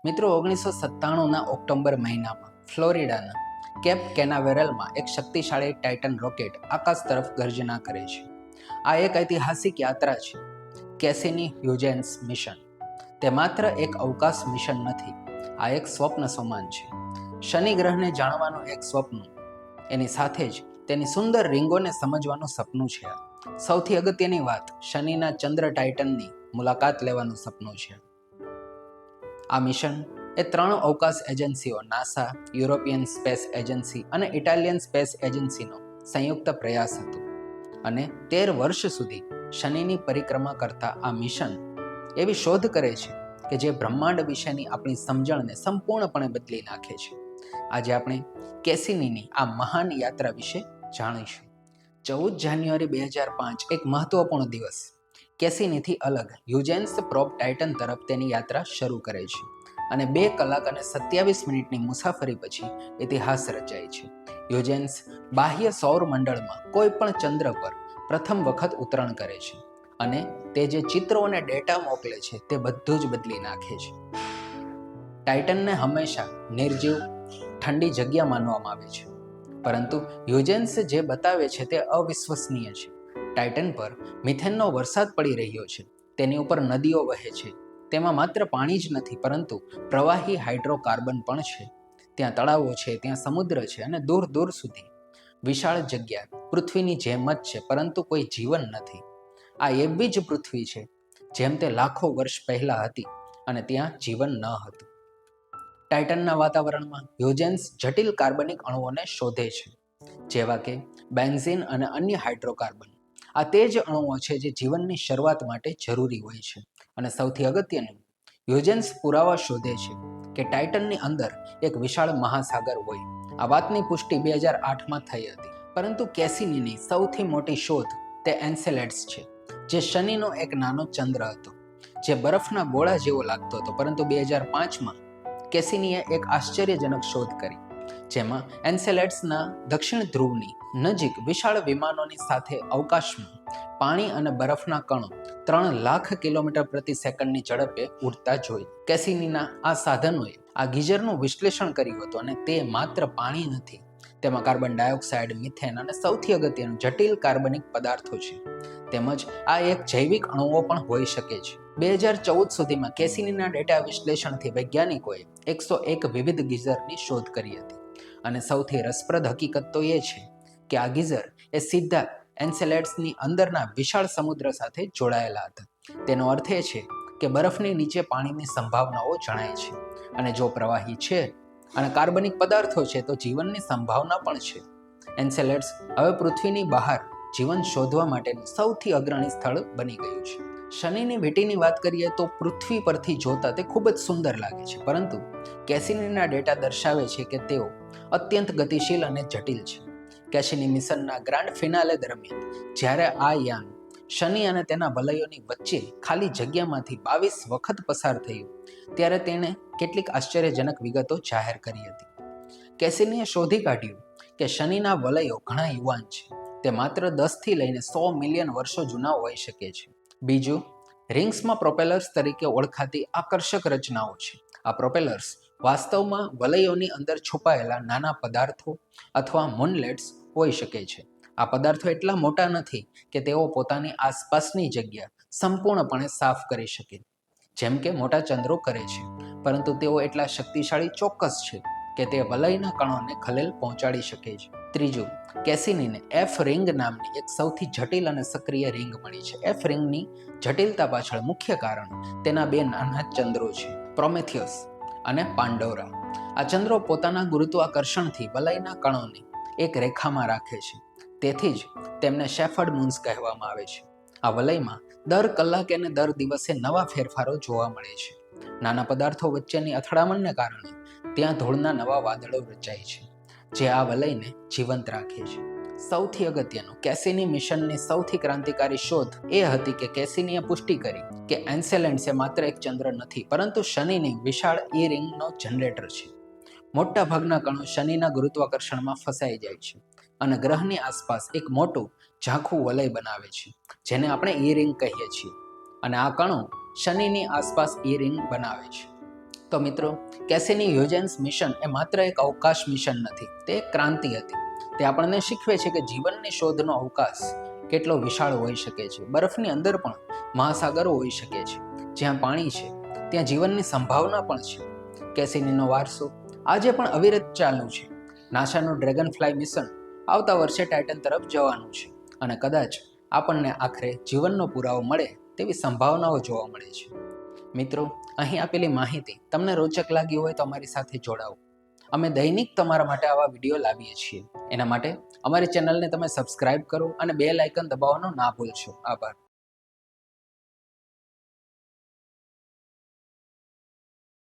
મિત્રો 1997ના ઓક્ટોબર મહિનામાં ફ્લોરિડાના કેપ કેનાવેરલમાં એક શક્તિશાળી ટાઇટન રોકેટ આકાશ તરફ ગર્જના કરે છે. આ એક ઐતિહાસિક યાત્રા છે, કેસીની હ્યુજેન્સ મિશન. તે માત્ર એક અવકાશ મિશન નથી, આ એક સ્વપ્ન સમાન છે. શનિ ગ્રહને જાણવાનું એક સ્વપ્ન, એની સાથે જ તેની સુંદર રીંગોને સમજવાનું સપનું છે. સૌથી અગત્યની વાત, શનિના ચંદ્ર ટાઇટનની મુલાકાત લેવાનું સપનું છે. આ મિશન એ 3 અવકાશ એજન્સીઓ નાસા, યુરોપિયન સ્પેસ એજન્સી અને ઇટાલિયન સ્પેસ એજન્સીનો સંયુક્ત પ્રયાસ હતો. અને 13 વર્ષ સુધી શનિની પરિક્રમા કરતા આ મિશન એવી શોધ કરે છે કે જે બ્રહ્માંડ વિશેની આપણી સમજણને સંપૂર્ણપણે બદલી નાખે છે. આજે આપણે કેસીનીની આ મહાન યાત્રા વિશે જાણીશું. 14 જાન્યુઆરી 2005 એક મહત્વપૂર્ણ દિવસ. કેસીનીથી અલગ હ્યુજેન્સ પ્રોબ ટાઇટન તરફ તેની યાત્રા શરૂ કરે છે અને 2 કલાક અને 27 મિનિટની મુસાફરી પછી ઇતિહાસ રચાય છે. હ્યુજેન્સ બાહ્ય સૌર મંડળમાં કોઈ પણ ચંદ્ર પર પ્રથમ વખત ઉતરાણ કરે છે અને તે જે ચિત્રો અને ડેટા મોકલે છે તે બધું જ બદલી નાખે છે. ટાઇટનને હંમેશા નિર્જીવ, ઠંડી જગ્યા માનવામાં આવે છે, પરંતુ હ્યુજેન્સ જે બતાવે છે તે અવિશ્વસનીય છે. ટાઇટન પર મિથેનનો વરસાદ પડી રહ્યો છે, તેની ઉપર નદીઓ વહે છે. તેમાં માત્ર પાણી જ નથી, પરંતુ પ્રવાહી હાઇડ્રોકાર્બન પણ છે. ત્યાં તળાવો છે, ત્યાં સમુદ્ર છે અને દૂર દૂર સુધી વિશાળ જગ્યા પૃથ્વીની જેમ જ છે, પરંતુ કોઈ જીવન નથી. આ એવી જ પૃથ્વી છે જેમ તે લાખો વર્ષ પહેલા હતી અને ત્યાં જીવન ન હતું. ટાઇટનના વાતાવરણમાં હ્યુજેન્સ જટિલ કાર્બનિક અણુઓને શોધે છે, જેવા કે બેન્ઝીન અને અન્ય હાઇડ્રોકાર્બન. આ તે જ અણુઓ છે જે જીવનની શરૂઆત માટે જરૂરી હોય છે. અને સૌથી અગત્યનું, હ્યુજેન્સ પુરાવા શોધે છે કે ટાઇટનની અંદર એક વિશાળ મહાસાગર હોય. આ વાતની પુષ્ટિ 2008માં થઈ હતી. પરંતુ કેસીનીની સૌથી મોટી શોધ તે એન્સેલેડસ છે, જે શનિનો એક નાનો ચંદ્ર હતો, જે બરફના ગોળા જેવો લાગતો હતો. પરંતુ 2005માં કેસીનીએ એક આશ્ચર્યજનક શોધ કરી, જેમાં એન્સેલેડ્સના દક્ષિણ ધ્રુવની નજીક વિશાળ વિમાનોની સાથે અવકાશમાં પાણી અને બરફના કણો 3 લાખ કિલોમીટર પ્રતિ સેકન્ડની ઝડપે ઉડતા જોઈ. કેસીનીના આ સાધનોએ આ ગીઝરનું વિશ્લેષણ કર્યું હતું અને તે માત્ર પાણી નથી, તેમાં કાર્બન ડાયોક્સાઇડ, મિથેન અને સૌથી અગત્યનું જટિલ કાર્બનિક પદાર્થો છે. તેમજ આ એક જૈવિક અણુઓ પણ હોઈ શકે છે. 2014 સુધીમાં કેસીનીના ડેટા વિશ્લેષણથી વૈજ્ઞાનિકોએ 101 વિવિધ ગીઝરની શોધ કરી હતી. અને સૌથી રસપ્રદ હકીકત તો એ છે કે આ ગીઝર એ સીધા એન્સેલેડ્સની અંદરના વિશાળ સમુદ્ર સાથે જોડાયેલા હતા. તેનો અર્થ એ છે કે બરફની નીચે પાણીની સંભાવનાઓ જણાય છે, અને જો પ્રવાહી છે અને કાર્બનિક પદાર્થો છે તો જીવનની સંભાવના પણ છે. એન્સેલેડ્સ હવે પૃથ્વીની બહાર જીવન શોધવા માટેનું સૌથી અગ્રણી સ્થળ બની ગયું છે. શનિની વીંટીની વાત કરીએ તો પૃથ્વી પરથી જોતા તે ખૂબ જ સુંદર લાગે છે, પરંતુ કેસીનીના ડેટા દર્શાવે છે કે તેઓ અત્યંત ગતિશીલ અને જટિલ છે. કેસીની મિશનના ગ્રાન્ડ ફિનાલે દરમિયાન જ્યારે આ યાન શનિ અને તેના વલયોની વચ્ચે ખાલી જગ્યામાંથી 22 વખત પસાર થયું, ત્યારે તેણે કેટલીક આશ્ચર્યજનક વિગતો જાહેર કરી હતી. કેસીનીએ શોધી કાઢ્યું કે શનિના વલયો ઘણા યુવાન છે. તે માત્ર 10 થી લઈને 100 મિલિયન વર્ષો જૂના હોઈ શકે છે. બીજું, રિંગ્સમાં પ્રોપેલર્સ તરીકે ઓળખાતી આકર્ષક રચનાઓ છે. આ પ્રોપેલર્સ વાસ્તવમાં વલયોની અંદર છુપાયેલા નાના પદાર્થો અથવા મૂનલેટ્સ હોઈ શકે છે. આ પદાર્થો એટલા મોટા નથી કે તેઓ પોતાની આસપાસની જગ્યા સંપૂર્ણપણે સાફ કરી શકે, જેમ કે મોટા ચંદ્રો કરે છે, પરંતુ તેઓ એટલા શક્તિશાળી ચોક્કસ છે કે તે વલયના કણોને ખલેલ પહોંચાડી શકે છે. ત્રીજું, કેસીનીને એફ રિંગ નામની એક સૌથી જટિલ અને સક્રિય રિંગ મળી છે. એફ રિંગની જટિલતા પાછળ મુખ્ય કારણ તેના 2 નાના ચંદ્રો છે, પ્રોમેથિયસ અને પાંડોરા. આ ચંદ્રો પોતાના ગુરુત્વાકર્ષણથી વલયના કણોને એક રેખામાં રાખે છે, તેથી જ તેમને શેફર્ડ મૂન્સ કહેવામાં આવે છે. આ વલયમાં દર કલાકે અને દર દિવસે નવા ફેરફારો જોવા મળે છે. નાના પદાર્થો વચ્ચેની અથડામણને કારણે ત્યાં ધૂળના નવા વાદળો રચાય છે, જે આ વલયને જીવંત રાખે છે. સૌથી અગત્યનું, કેસીની મિશનની સૌથી ક્રાંતિકારી શોધ એ હતી કે કેસીનીએ પુષ્ટિ કરી કે એન્સેલેડ્સ એ માત્ર એક ચંદ્ર નથી, પરંતુ શનિની વિશાળ ઈ રિંગનો જનરેટર છે. મોટા ભાગના કણો શનિના ગુરુત્વાકર્ષણમાં ફસાઈ જાય છે અને ગ્રહની આસપાસ એક મોટું ઝાંખું વલય બનાવે છે, જેને આપણે ઈ રિંગ કહીએ છીએ. અને આ કણો શનિની આસપાસ ઈ રિંગ બનાવે છે. તો મિત્રો, કેસીની હ્યુજેન્સ મિશન એ માત્ર એક અવકાશ મિશન નથી, તે એક ક્રાંતિ હતી. તે આપણને શીખવે છે કે જીવનની શોધનો અવકાશ કેટલો વિશાળ હોઈ શકે છે. બરફની અંદર પણ મહાસાગરો હોઈ શકે છે. જ્યાં પાણી છે ત્યાં જીવનની સંભાવના પણ છે. કેસીનીનો વારસો આજે પણ અવિરત ચાલુ છે. નાસાનું ડ્રેગન ફ્લાય મિશન આવતા વર્ષે ટાઇટન તરફ જવાનું છે અને કદાચ આપણને આખરે જીવનનો પુરાવો મળે તેવી સંભાવનાઓ જોવા મળે છે. મિત્રો, અહીં આપેલી માહિતી તમને રોચક લાગી હોય તો અમારી સાથે જોડાઓ. અમે દૈનિક તમારા માટે આવા વિડીયો લાવીએ છીએ. એના માટે અમારી ચેનલને તમે સબસ્ક્રાઇબ કરો અને બેલ આઇકન દબાવવાનું ના ભૂલશો. આભાર.